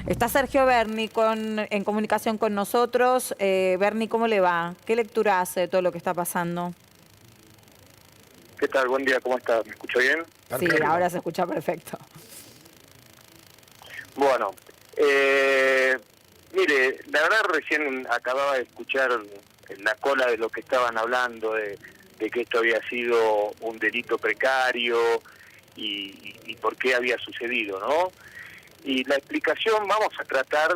Está Sergio Berni en comunicación con nosotros. Berni, ¿cómo le va? ¿Qué lectura hace de todo lo que está pasando? ¿Qué tal? Buen día, ¿cómo está? ¿Me escucha bien? Sí, ahora se escucha perfecto. Bueno, mire, la verdad recién acababa de escuchar en la cola de lo que estaban hablando, de que esto había sido un delito precario y por qué había sucedido, ¿no? Y la explicación vamos a tratar,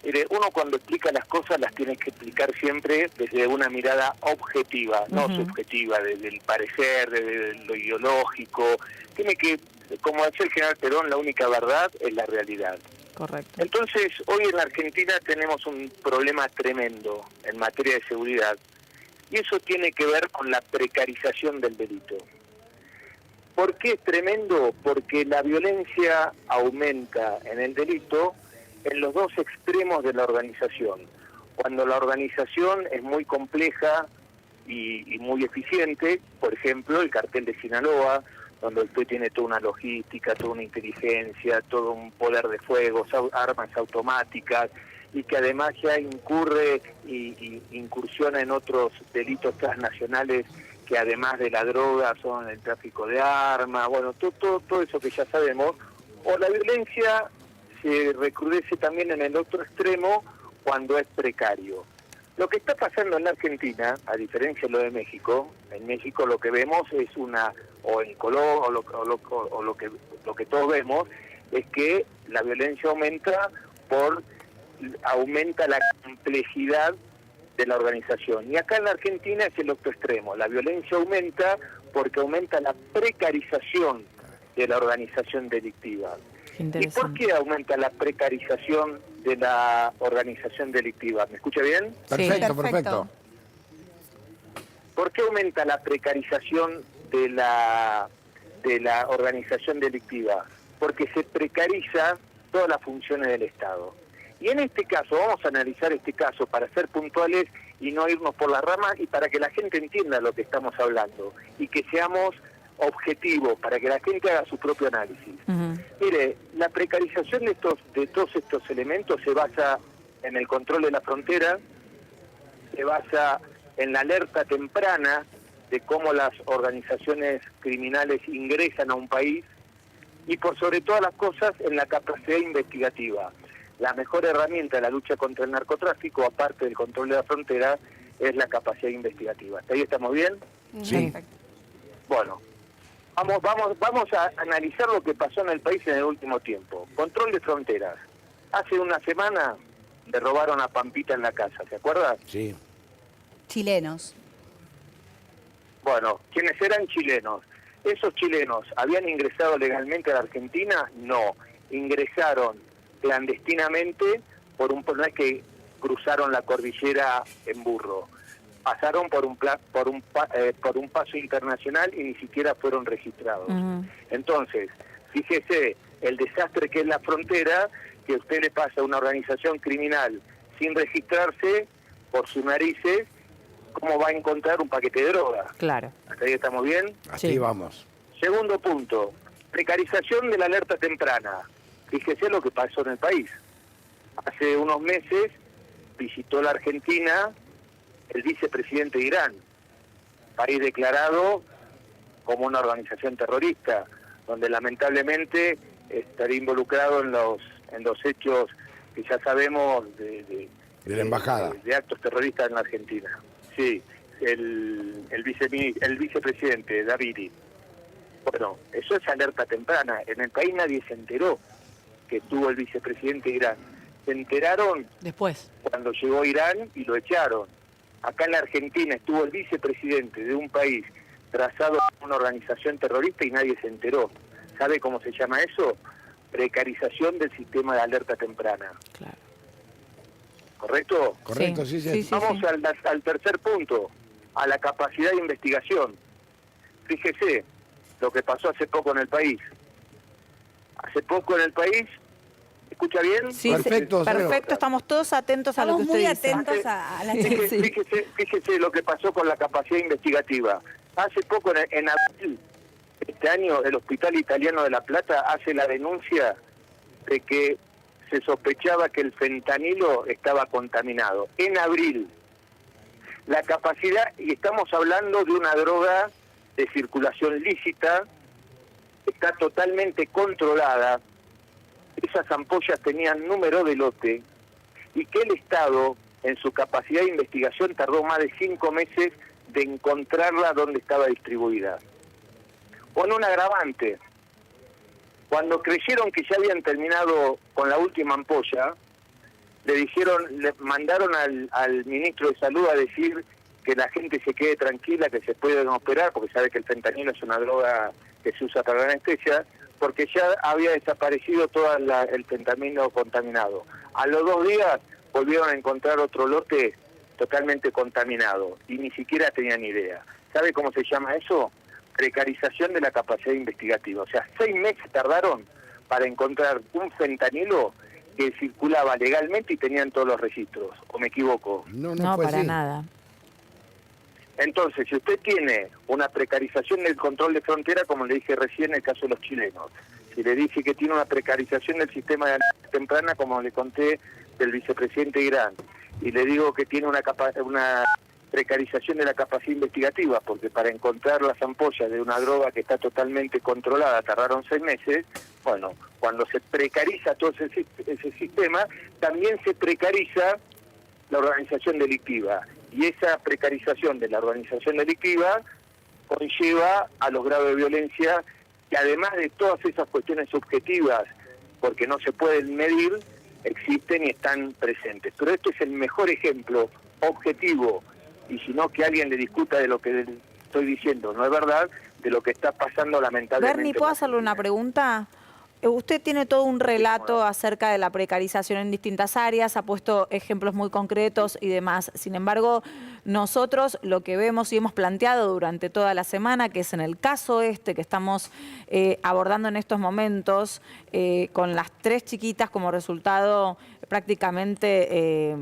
mire, uno cuando explica las cosas las tiene que explicar siempre desde una mirada objetiva, no subjetiva, desde el parecer, desde lo ideológico. Tiene que, como decía el general Perón, la única verdad es la realidad. Correcto. Entonces, hoy en la Argentina tenemos un problema tremendo en materia de seguridad, y eso tiene que ver con la precarización del delito. ¿Por qué es tremendo? Porque la violencia aumenta en el delito en los dos extremos de la organización. Cuando la organización es muy compleja y muy eficiente, por ejemplo, el cartel de Sinaloa, donde usted tiene toda una logística, toda una inteligencia, todo un poder de fuego, armas automáticas, y que además ya incurre y incursiona en otros delitos transnacionales que además de la droga son el tráfico de armas, bueno, todo eso que ya sabemos. O la violencia se recrudece también en el otro extremo cuando es precario. Lo que está pasando en la Argentina, a diferencia de lo de México, en México lo que vemos es o en Colombia, o lo que todos vemos, es que la violencia aumenta la complejidad de la organización. Y acá en la Argentina es el otro extremo. La violencia aumenta porque aumenta la precarización de la organización delictiva. ¿Y por qué aumenta la precarización de la organización delictiva? ¿Me escucha bien? Perfecto, Sí, perfecto. ¿Por qué aumenta la precarización de la organización delictiva? Porque se precariza todas las funciones del Estado. Y en este caso, vamos a analizar este caso para ser puntuales y no irnos por las ramas y para que la gente entienda lo que estamos hablando y que seamos objetivos, para que la gente haga su propio análisis. Mire, la precarización de todos estos elementos se basa en el control de la frontera, se basa en la alerta temprana de cómo las organizaciones criminales ingresan a un país y por sobre todas las cosas en la capacidad investigativa. La mejor herramienta de la lucha contra el narcotráfico, aparte del control de la frontera, es la capacidad investigativa. ¿Hasta ahí estamos bien? Sí. Bueno, vamos a analizar lo que pasó en el país en el último tiempo. Control de fronteras. Hace una semana le robaron a Pampita en la casa, ¿se acuerdan? Sí. Chilenos. Bueno, ¿quiénes eran? Chilenos. ¿Esos chilenos habían ingresado legalmente a la Argentina? No. Ingresaron clandestinamente no es que cruzaron la cordillera en burro. Pasaron por un paso internacional y ni siquiera fueron registrados. Entonces, fíjese el desastre que es la frontera, que usted le pasa a una organización criminal sin registrarse por sus narices, ¿cómo va a encontrar un paquete de droga? Claro. ¿Hasta ahí estamos bien? Así Sí. vamos. Segundo punto, precarización de la alerta temprana. Fíjese lo que pasó en el país. Hace unos meses visitó la Argentina el vicepresidente de Irán, país declarado como una organización terrorista, donde lamentablemente estaría involucrado en los hechos que ya sabemos De la embajada. de actos terroristas en la Argentina. Sí, el vicepresidente Davidi. Bueno, eso es alerta temprana. En el país nadie se enteró que estuvo el vicepresidente de Irán. Se enteraron Después. cuando llegó a Irán y lo echaron. Acá en la Argentina estuvo el vicepresidente de un país trazado por una organización terrorista y nadie se enteró. ¿Sabe cómo se llama eso? Precarización del sistema de alerta temprana. Claro. ¿Correcto? Correcto, sí, sí. Sí. Vamos al tercer punto, a la capacidad de investigación. Fíjese lo que pasó hace poco en el país. Hace poco en el país, ¿escucha bien? Sí, Perfecto, perfecto. Sergio. Estamos todos atentos a lo que Estamos usted muy dice. atentos a la Sí. Fíjese lo que pasó con la capacidad investigativa. Hace poco, en abril este año, el Hospital Italiano de La Plata hace la denuncia de que se sospechaba que el fentanilo estaba contaminado. En abril. La capacidad, y estamos hablando de una droga de circulación lícita, está totalmente controlada. Esas ampollas tenían número de lote y que el Estado, en su capacidad de investigación, tardó más de 5 meses de encontrarla donde estaba distribuida. Con un agravante, cuando creyeron que ya habían terminado con la última ampolla, le mandaron al ministro de Salud a decir que la gente se quede tranquila, que se pueden operar, porque sabe que el fentanilo es una droga que se usa para la anestesia, porque ya había desaparecido todo el fentanilo contaminado. A los 2 días volvieron a encontrar otro lote totalmente contaminado y ni siquiera tenían idea. ¿Sabe cómo se llama eso? Precarización de la capacidad investigativa. O sea, 6 meses tardaron para encontrar un fentanilo que circulaba legalmente y tenían todos los registros. ¿O me equivoco? No, fue para así. nada. Entonces, si usted tiene una precarización del control de frontera, como le dije recién en el caso de los chilenos, si le dije que tiene una precarización del sistema de alerta temprana, como le conté del vicepresidente Irán, y le digo que tiene una precarización de la capacidad investigativa, porque para encontrar las ampollas de una droga que está totalmente controlada tardaron 6 meses, bueno, cuando se precariza todo ese sistema, también se precariza la organización delictiva. Y esa precarización de la organización delictiva conlleva a los grados de violencia que, además de todas esas cuestiones subjetivas, porque no se pueden medir, existen y están presentes. Pero este es el mejor ejemplo objetivo, y si no que alguien le discuta de lo que estoy diciendo, no es verdad, de lo que está pasando lamentablemente. Bernie, ¿puedo hacerle una pregunta? Usted tiene todo un relato acerca de la precarización en distintas áreas, ha puesto ejemplos muy concretos y demás. Sin embargo, nosotros lo que vemos y hemos planteado durante toda la semana, que es en el caso que estamos abordando en estos momentos, con las 3 chiquitas como resultado prácticamente,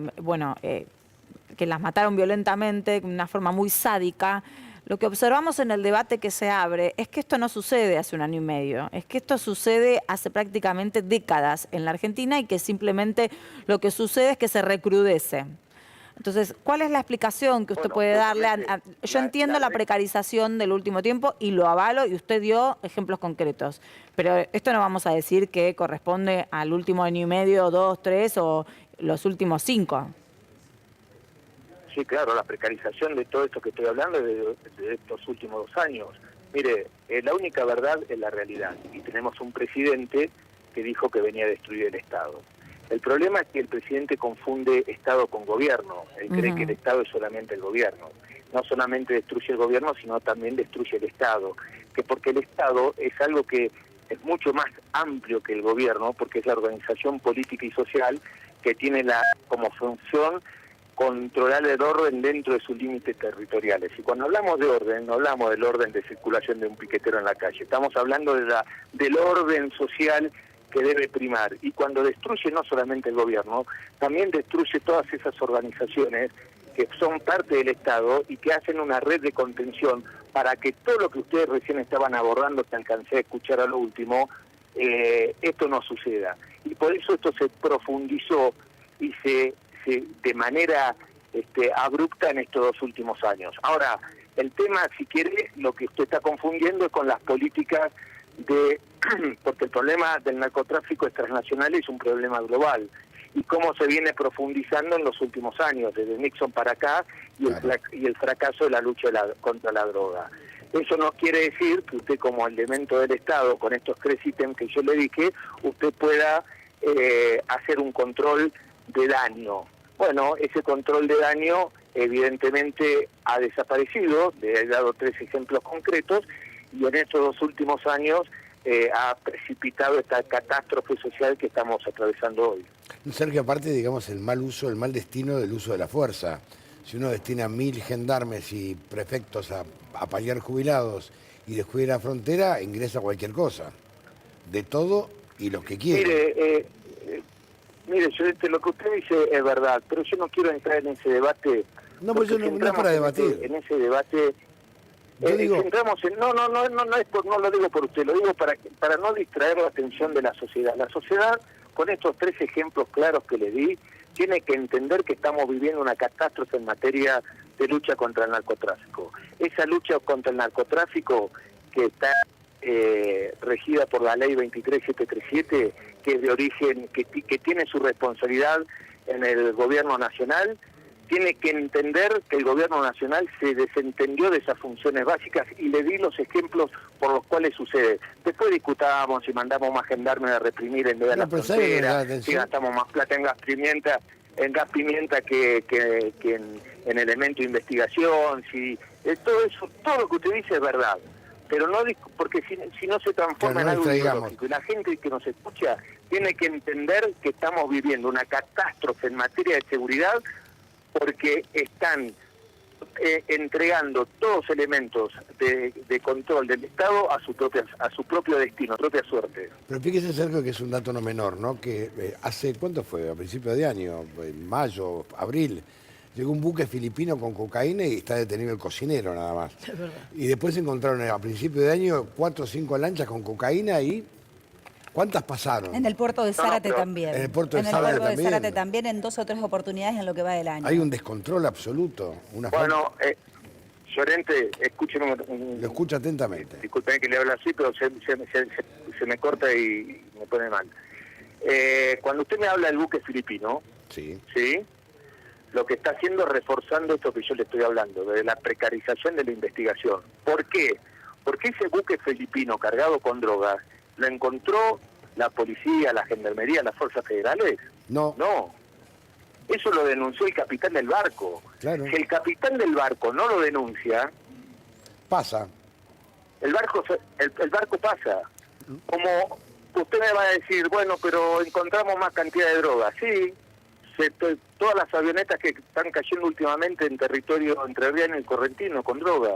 que las mataron violentamente, de una forma muy sádica. Lo que observamos en el debate que se abre es que esto no sucede hace 1 año y medio, es que esto sucede hace prácticamente décadas en la Argentina y que simplemente lo que sucede es que se recrudece. Entonces, ¿cuál es la explicación que usted puede darle? Yo entiendo la precarización del último tiempo y lo avalo, y usted dio ejemplos concretos, pero esto no vamos a decir que corresponde al último 1 año y medio, 2, 3 o los últimos 5. Sí, claro, la precarización de todo esto que estoy hablando es de estos últimos 2 años. Mire, la única verdad es la realidad, y tenemos un presidente que dijo que venía a destruir el Estado. El problema es que el presidente confunde Estado con gobierno. Él cree que el Estado es solamente el gobierno. No solamente destruye el gobierno, sino también destruye el Estado. Que porque el Estado es algo que es mucho más amplio que el gobierno, porque es la organización política y social que tiene como función controlar el orden dentro de sus límites territoriales. Y cuando hablamos de orden, no hablamos del orden de circulación de un piquetero en la calle, estamos hablando del orden social que debe primar. Y cuando destruye no solamente el gobierno, también destruye todas esas organizaciones que son parte del Estado y que hacen una red de contención para que todo lo que ustedes recién estaban abordando, que alcancé a escuchar a lo último, esto no suceda. Y por eso esto se profundizó y de manera abrupta en estos 2 últimos años. Ahora, el tema, si quiere, lo que usted está confundiendo es con las políticas porque el problema del narcotráfico es transnacional y es un problema global, y cómo se viene profundizando en los últimos años, desde Nixon para acá, y el fracaso de la lucha contra la droga. Eso no quiere decir que usted, como elemento del Estado, con estos 3 ítems que yo le dije, usted pueda hacer un control de daño. Bueno, ese control de daño evidentemente ha desaparecido, le he dado 3 ejemplos concretos, y en estos 2 últimos años ha precipitado esta catástrofe social que estamos atravesando hoy. Sergio, aparte, digamos, el mal uso, el mal destino del uso de la fuerza. Si uno destina 1000 gendarmes y prefectos a paliar jubilados y descuida la frontera, ingresa cualquier cosa. De todo y lo que quiere. Mire, lo que usted dice es verdad, pero yo no quiero entrar en ese debate. No, pues yo no es para debatir. En ese debate... Yo digo... no lo digo por usted, lo digo para no distraer la atención de la sociedad. La sociedad con estos 3 ejemplos claros que le di, tiene que entender que estamos viviendo una catástrofe en materia de lucha contra el narcotráfico. Esa lucha contra el narcotráfico que está regida por la ley 23737, que es de origen, que tiene su responsabilidad en el gobierno nacional, tiene que entender que el gobierno nacional se desentendió de esas funciones básicas y le di los ejemplos por los cuales sucede. Después discutamos si mandamos más gendarmes a reprimir en vez de la frontera, si gastamos más plata en gas pimienta que en elemento de investigación, si todo eso, todo lo que usted dice es verdad. Pero no, porque si no se transforma en algo ideológico. Y la gente que nos escucha tiene que entender que estamos viviendo una catástrofe en materia de seguridad porque están entregando todos elementos de control del Estado a su propio destino, a su propia suerte. Pero fíjese, Sergio, que es un dato no menor, ¿no? Que hace, ¿cuánto fue? A principios de año, en mayo, abril, llegó un buque filipino con cocaína y está detenido el cocinero nada más. Es verdad. Y después encontraron a principios de año 4 o 5 lanchas con cocaína y... ¿Cuántas pasaron? En el puerto de Zárate también. En el puerto de Zárate también, en 2 o 3 oportunidades en lo que va del año. Hay un descontrol absoluto. Bueno, Llorente, escúcheme. Lo escucho atentamente. Disculpen que le hablo así, pero se me corta y me pone mal. Cuando usted me habla del buque filipino, sí, lo que está haciendo es reforzando esto que yo le estoy hablando, de la precarización de la investigación. ¿Por qué? Porque ese buque filipino cargado con drogas, ¿lo encontró la policía, la gendarmería, las fuerzas federales? No. No. Eso lo denunció el capitán del barco. Claro. Si el capitán del barco no lo denuncia, pasa. El barco pasa. Como usted me va a decir, bueno, pero encontramos más cantidad de drogas. Sí, todas las avionetas que están cayendo últimamente en territorio entrerriano y correntino con droga.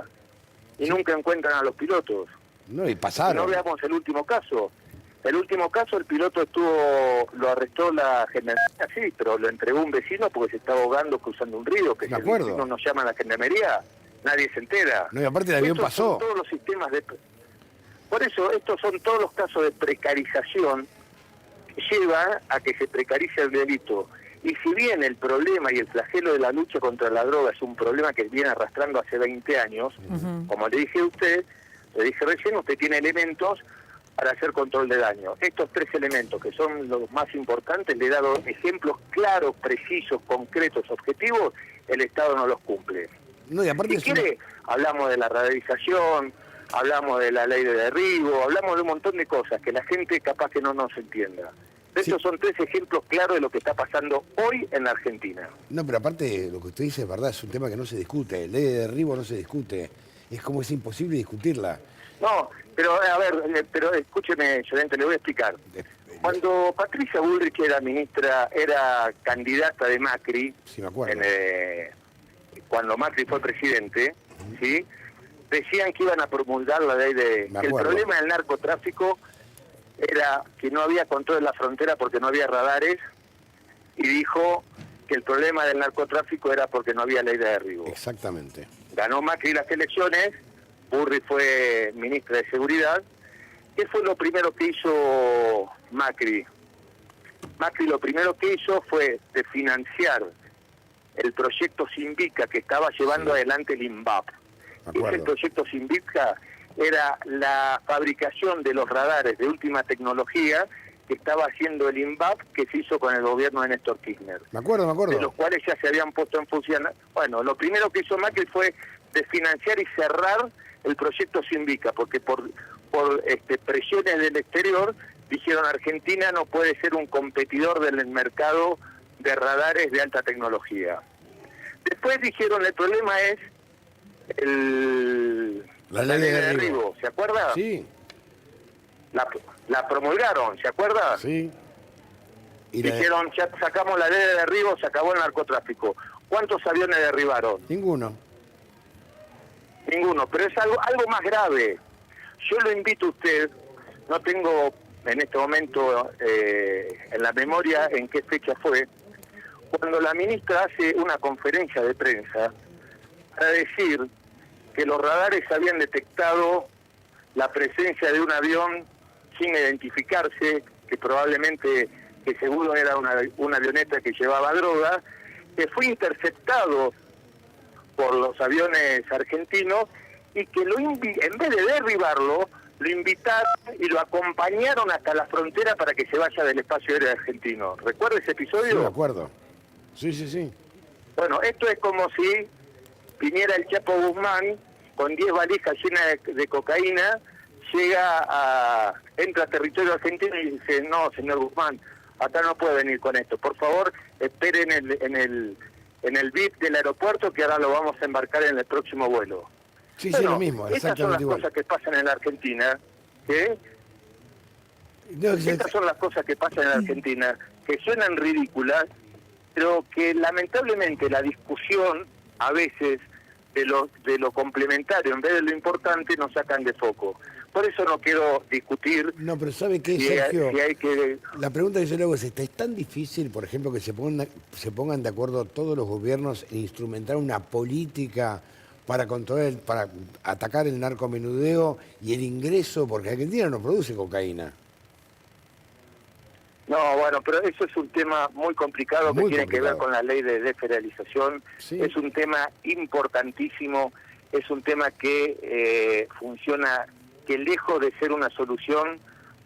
Y nunca encuentran a los pilotos. No, y pasaron. No veamos el último caso. El último caso, el piloto lo arrestó la gendarmería, sí, pero lo entregó un vecino porque se está ahogando cruzando un río, que si el vecino nos llama a la gendarmería, nadie se entera. No, y aparte el avión pasó. Son todos los sistemas Por eso, estos son todos los casos de precarización que llevan a que se precarice el delito. Y si bien el problema y el flagelo de la lucha contra la droga es un problema que viene arrastrando hace 20 años, como le dije a usted, le dije recién, usted tiene elementos para hacer control de daño. Estos 3 elementos, que son los más importantes, le he dado ejemplos claros, precisos, concretos, objetivos, el Estado no los cumple. No, y aparte si quiere, hablamos de la radarización, hablamos de la ley de derribo, hablamos de un montón de cosas que la gente capaz que no nos entienda. Estos son 3 ejemplos claros de lo que está pasando hoy en la Argentina. No, pero aparte lo que usted dice es verdad, es un tema que no se discute. Ley de derribo no se discute. Es como es imposible discutirla. No, pero a ver, pero escúcheme, Llorente, le voy a explicar. Cuando Patricia Bullrich era candidata de Macri, sí, me acuerdo. Cuando Macri fue presidente, ¿sí? Decían que iban a promulgar la ley de... Que el problema del narcotráfico era que no había control de la frontera porque no había radares, y dijo que el problema del narcotráfico era porque no había ley de derribo. Exactamente. Ganó Macri las elecciones, Bullrich fue ministra de Seguridad. ¿Qué fue lo primero que hizo Macri? Macri lo primero que hizo fue de financiar el proyecto Simbica que estaba llevando adelante el INVAP. Ese proyecto Simbica era la fabricación de los radares de última tecnología que estaba haciendo el INVAP, que se hizo con el gobierno de Néstor Kirchner. Me acuerdo. De los cuales ya se habían puesto en función. Bueno, lo primero que hizo Macri fue desfinanciar y cerrar el proyecto Simbica, porque por presiones del exterior dijeron Argentina no puede ser un competidor del mercado de radares de alta tecnología. Después dijeron el problema es la ley de derribo, ¿se acuerda? Sí. La promulgaron, ¿se acuerda? Sí. Y dijeron, ya sacamos la ley de derribo, se acabó el narcotráfico. ¿Cuántos aviones derribaron? Ninguno, pero es algo más grave. Yo lo invito a usted, no tengo en este momento en la memoria en qué fecha fue, cuando la ministra hace una conferencia de prensa para decir que los radares habían detectado la presencia de un avión sin identificarse, que probablemente que seguro era una avioneta que llevaba droga, que fue interceptado por los aviones argentinos y que en vez de derribarlo, lo invitaron y lo acompañaron hasta la frontera para que se vaya del espacio aéreo argentino. ¿Recuerda ese episodio? Sí, de acuerdo. Sí, sí, sí. Bueno, esto es como si viniera el Chapo Guzmán con 10 valijas llenas de cocaína, entra a territorio argentino y dice, no, señor Guzmán, acá no puede venir con esto. Por favor, espere en el VIP del aeropuerto que ahora lo vamos a embarcar en el próximo vuelo. Sí, Bueno, sí, lo mismo, estas son exactamente las igual. cosas que pasan en la Argentina, ¿eh? No, Estas son las cosas que pasan en la Argentina, que suenan ridículas, pero que lamentablemente la discusión a veces de lo complementario en vez de lo importante nos sacan de foco. Por eso no quiero discutir. No, pero ¿sabe qué, si Sergio? hay que... La pregunta que yo le hago es tan difícil, por ejemplo, que se pongan de acuerdo todos los gobiernos en instrumentar una política para controlar, para atacar el narcomenudeo y el ingreso, porque Argentina no produce cocaína. No, bueno, pero eso es un tema muy complicado que tiene que ver con la ley de desfederalización. Sí. Es un tema importantísimo, es un tema que funciona, que lejos de ser una solución,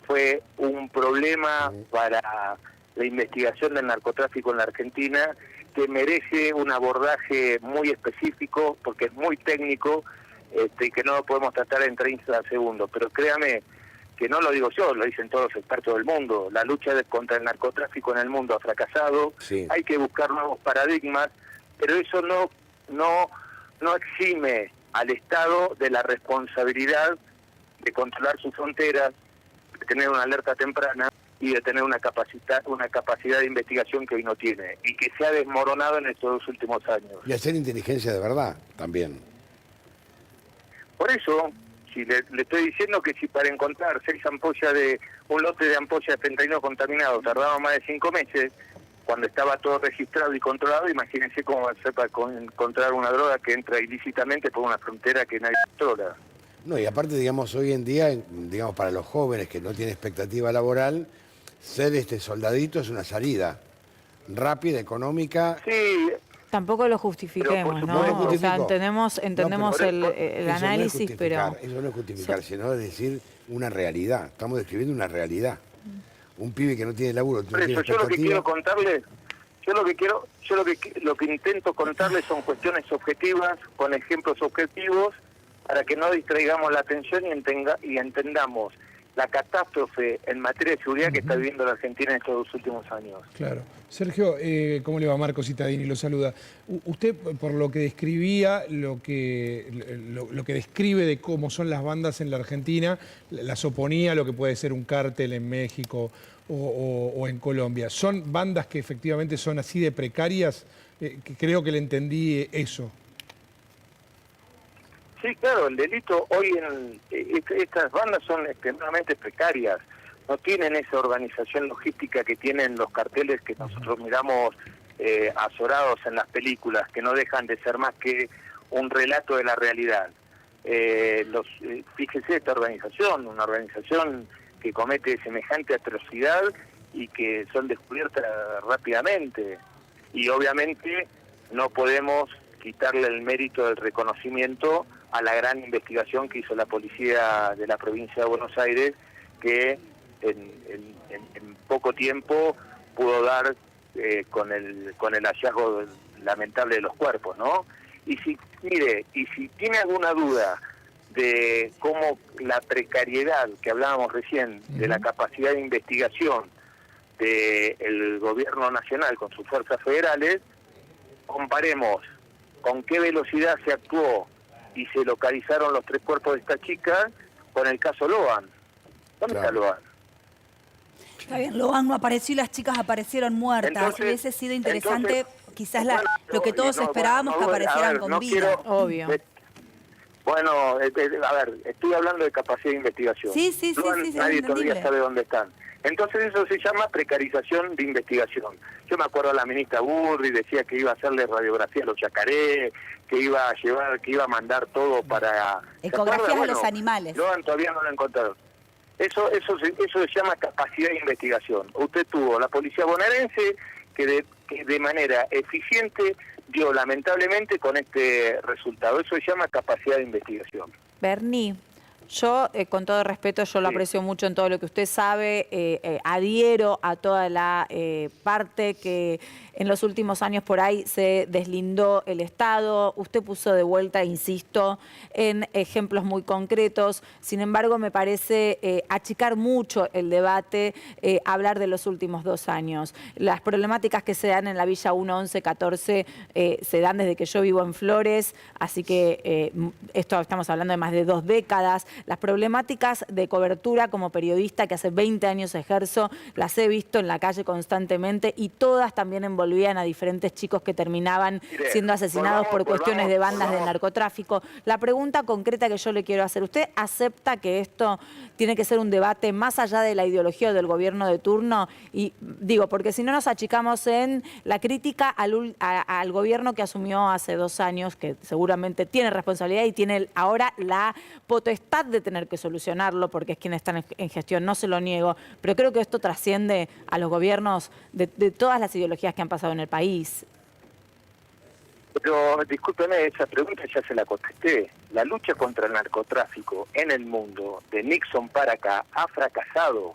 fue un problema para la investigación del narcotráfico en la Argentina, que merece un abordaje muy específico, porque es muy técnico, y que no lo podemos tratar en 30 segundos. Pero créame, que no lo digo yo, lo dicen todos los expertos del mundo, la lucha contra el narcotráfico en el mundo ha fracasado, Sí. Hay que buscar nuevos paradigmas, pero eso no exime al Estado de la responsabilidad de controlar sus fronteras, de tener una alerta temprana y de tener una capacidad de investigación que hoy no tiene y que se ha desmoronado en estos 2 últimos años. Y hacer inteligencia de verdad también. Por eso, si le estoy diciendo que si para encontrar 6 ampollas un lote de ampollas de fentanilo contaminado tardaba más de 5 meses, cuando estaba todo registrado y controlado, imagínense cómo va a ser para encontrar una droga que entra ilícitamente por una frontera que nadie controla. No, y aparte, digamos, hoy en día, digamos, para los jóvenes que no tienen expectativa laboral, ser soldadito es una salida rápida, económica. Sí, Tampoco lo justifiquemos, Pero, por ¿no? supuesto, O sea, justifico. entendemos pero el Eso no es análisis, pero... justificar, eso no es justificar, sino es decir una realidad. Estamos describiendo una realidad. Un pibe que no tiene laburo, no por tiene eso yo lo que quiero expectativa. contarle, lo que intento contarles son cuestiones objetivas, con ejemplos objetivos, para que no distraigamos la atención y entendamos la catástrofe en materia de seguridad que está viviendo la Argentina en estos 2 últimos años. Claro. Sergio, ¿cómo le va? Marco Cittadini lo saluda. Usted, por lo que describía, lo que describe de cómo son las bandas en la Argentina, las oponía a lo que puede ser un cártel en México o en Colombia. ¿Son bandas que efectivamente son así de precarias? Que creo que le entendí eso. Sí, claro, el delito hoy estas bandas son extremadamente precarias, no tienen esa organización logística que tienen los carteles que nosotros miramos azorados en las películas, que no dejan de ser más que un relato de la realidad. Fíjese esta organización, una organización que comete semejante atrocidad y que son descubiertas rápidamente. Y obviamente no podemos quitarle el mérito del reconocimiento a la gran investigación que hizo la policía de la provincia de Buenos Aires, que en poco tiempo pudo dar con el hallazgo lamentable de los cuerpos, ¿no? Y si tiene alguna duda de cómo la precariedad que hablábamos recién, de la capacidad de investigación del gobierno nacional con sus fuerzas federales, comparemos con qué velocidad se actuó y se localizaron los 3 cuerpos de esta chica con el caso Loan. ¿Dónde está Loan? Está bien, Loan no apareció y las chicas aparecieron muertas. Entonces- Hubiese sido interesante, entonces, quizás bueno, lo que todos esperábamos que aparecieran con vida. Obvio. Bueno, a ver, estoy hablando de capacidad de investigación. Sí, sí, sí, Loan, sí, es nadie todavía entendible. sabe dónde están. Entonces eso se llama precarización de investigación. Yo me acuerdo a la ministra Burri, decía que iba a hacerle radiografía a los yacarés, que iba a mandar todo para... ¿se Ecografías acuerda? a los animales. Loan todavía no lo encontraron. Eso se llama capacidad de investigación. Usted tuvo la policía bonaerense que de manera eficiente dio lamentablemente con este resultado. Eso se llama capacidad de investigación. Bernie, yo, con todo respeto, yo lo Sí. aprecio mucho en todo lo que usted sabe, adhiero a toda la parte que en los últimos años por ahí se deslindó el Estado. Usted puso de vuelta, insisto, en ejemplos muy concretos. Sin embargo, me parece achicar mucho el debate, hablar de los últimos 2 años. Las problemáticas que se dan en la Villa 1, 11, 14 se dan desde que yo vivo en Flores, así que esto estamos hablando de más de 2 décadas. Las problemáticas de cobertura como periodista que hace 20 años ejerzo, las he visto en la calle constantemente y todas también envolvían a diferentes chicos que terminaban Mire, siendo asesinados por cuestiones de bandas del volvamos. narcotráfico. La pregunta concreta que yo le quiero hacer, ¿usted acepta que esto tiene que ser un debate más allá de la ideología del gobierno de turno? Y digo, porque si no nos achicamos en la crítica al gobierno que asumió hace 2 años, que seguramente tiene responsabilidad y tiene ahora la potestad de tener que solucionarlo, porque es quien está en gestión, no se lo niego, pero creo que esto trasciende a los gobiernos de todas las ideologías que han pasado en el país. Pero discúlpeme, esa pregunta ya se la contesté. La lucha contra el narcotráfico en el mundo, de Nixon para acá, ha fracasado.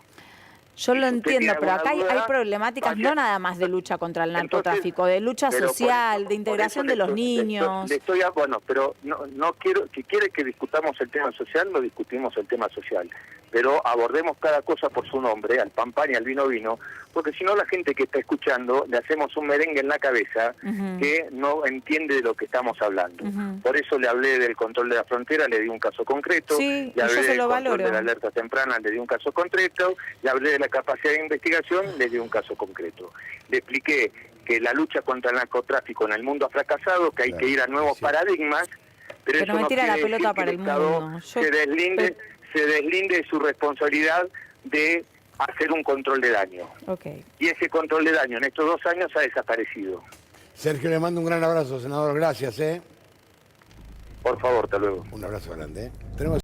Yo Y lo si usted entiendo, tiene pero acá alguna hay duda, problemáticas vaya. no nada más de lucha contra el Entonces, narcotráfico, de lucha pero por social, eso- de integración por de eso los niños. Bueno, pero no quiero, si quiere que discutamos el tema social, lo discutimos el tema social. Pero abordemos cada cosa por su nombre, al pan pan y al vino vino, porque si no la gente que está escuchando le hacemos un merengue en la cabeza que no entiende de lo que estamos hablando. Por eso le hablé del control de la frontera, le di un caso concreto, Sí, le y hablé yo se del lo control valoro. de la alerta temprana, le di un caso concreto, le hablé de la capacidad de investigación, le di un caso concreto. Le expliqué que la lucha contra el narcotráfico en el mundo ha fracasado, que hay que ir a nuevos paradigmas, pero Pero eso me no tira la quiere pelota decir que para el el Estado mundo. se deslinde de su responsabilidad de hacer un control de daño. Ok. Y ese control de daño en estos 2 años ha desaparecido. Sergio, le mando un gran abrazo, senador. Gracias, ¿eh? Por favor, hasta luego. Un abrazo grande, ¿eh? Tenemos